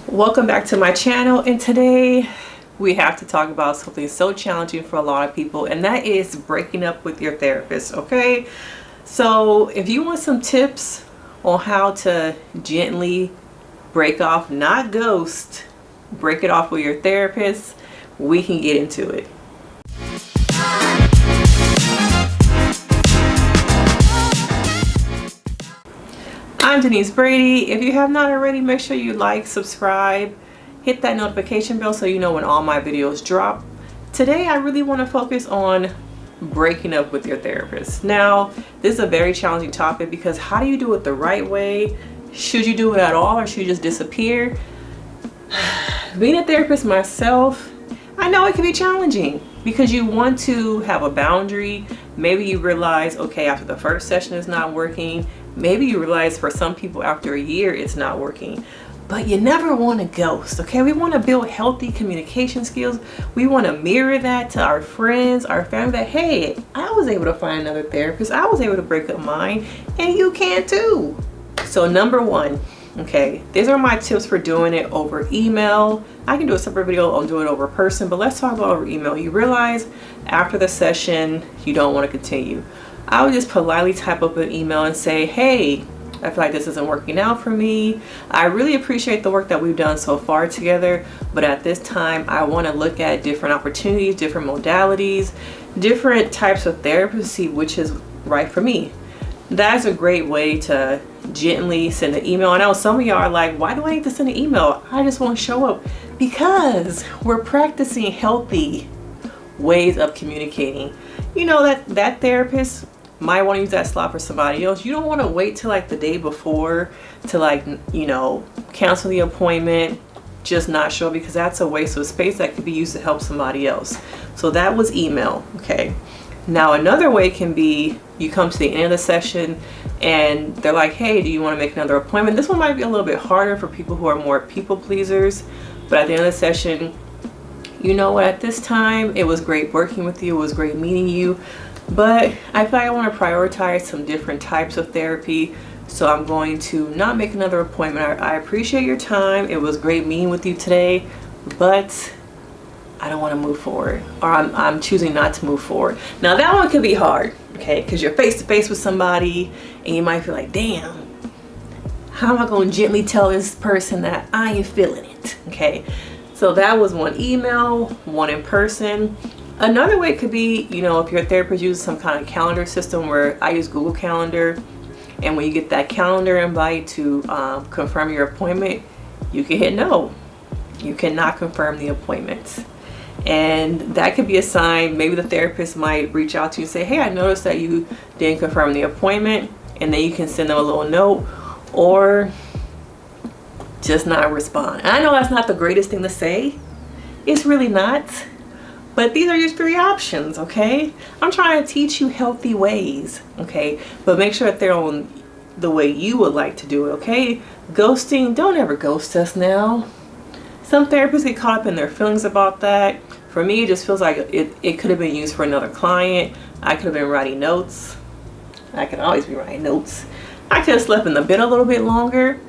Welcome back to my channel, and today we have to talk about something so challenging for a lot of people, and that is breaking up with your therapist. Okay, so if you want some tips on how to gently break off, not ghost, break it off with your therapist, we can get into it. I'm Denise Brady. If you have not already, make sure you like, subscribe, hit that notification bell so you know when all my videos drop. Today I really want to focus on breaking up with your therapist. Now, this is a very challenging topic because how do you do it the right way? Should you do it at all, or should you just disappear? Being a therapist myself, I know it can be challenging because you want to have a boundary. Maybe you realize, okay, after the first session is not working. Maybe you realize for some people after a year it's not working. But you never want to ghost, okay? We want to build healthy communication skills. We want to mirror that to our friends, our family, that, hey, I was able to find another therapist. I was able to break up mine, and you can too. So number one, okay, these are my tips for doing it over email. I can do a separate video on doing it over person, but let's talk about over email. You realize after the session, you don't want to continue. I would just politely type up an email and say, hey, I feel like this isn't working out for me. I really appreciate the work that we've done so far together, but at this time, I want to look at different opportunities, different modalities, different types of therapy to see which is right for me. That's a great way to gently send an email. I know some of y'all are like, why do I need to send an email? I just won't show up. Because we're practicing healthy ways of communicating. You know that therapist might want to use that slot for somebody else. You don't want to wait till like the day before to cancel the appointment, just not show up, because that's a waste of space that could be used to help somebody else. So that was email. Okay. Now another way can be you come to the end of the session and they're like, hey, do you want to make another appointment? This one might be a little bit harder for people who are more people pleasers, but at the end of the session, you know what, at this time, it was great working with you, it was great meeting you, but I feel like I want to prioritize some different types of therapy, so I'm going to not make another appointment. I appreciate your time, it was great meeting with you today, but I don't want to move forward, or I'm choosing not to move forward. Now that one could be hard, okay, because you're face to face with somebody and you might feel like, damn, how am I going to gently tell this person that I ain't feeling it, okay? So that was one email, one in person. Another way could be, if your therapist uses some kind of calendar system, where I use Google Calendar, and when you get that calendar invite to confirm your appointment, you can hit no. You cannot confirm the appointment. And that could be a sign. Maybe the therapist might reach out to you and say, hey, I noticed that you didn't confirm the appointment, and then you can send them a little note, or just not respond. And I know that's not the greatest thing to say. It's really not. But these are your three options, okay? I'm trying to teach you healthy ways, okay? But make sure that they're on the way you would like to do it, okay? Ghosting, don't ever ghost us now. Some therapists get caught up in their feelings about that. For me, it just feels like it could have been used for another client. I could have been writing notes. I can always be writing notes. I could have slept in the bed a little bit longer.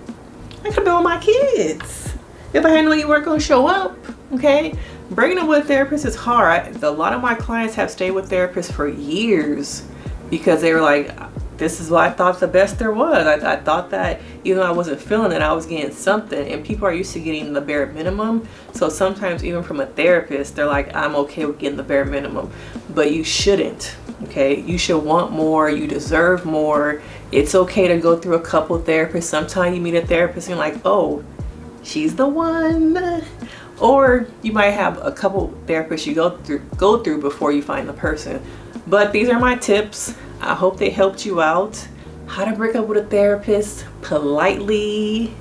I could have been with my kids if I hadn't known you weren't going to show up, okay? Breaking up with a therapist is hard. A lot of my clients have stayed with therapists for years because they were like, this is what I thought the best there was. I thought that even though I wasn't feeling it, I was getting something, and people are used to getting the bare minimum. So sometimes even from a therapist, they're like, I'm okay with getting the bare minimum, but you shouldn't, okay? You should want more. You deserve more. It's okay to go through a couple therapists. Sometimes you meet a therapist and you're like, oh, she's the one. Or you might have a couple therapists you go through before you find the person. But these are my tips. I hope they helped you out. How to break up with a therapist politely.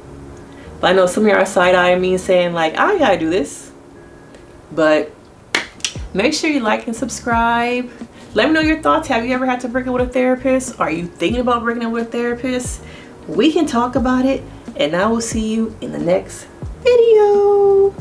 But I know some of you are side-eyeing me saying like, I gotta do this. But make sure you like and subscribe. Let me know your thoughts. Have you ever had to break up with a therapist? Are you thinking about breaking up with a therapist? We can talk about it, and I will see you in the next video.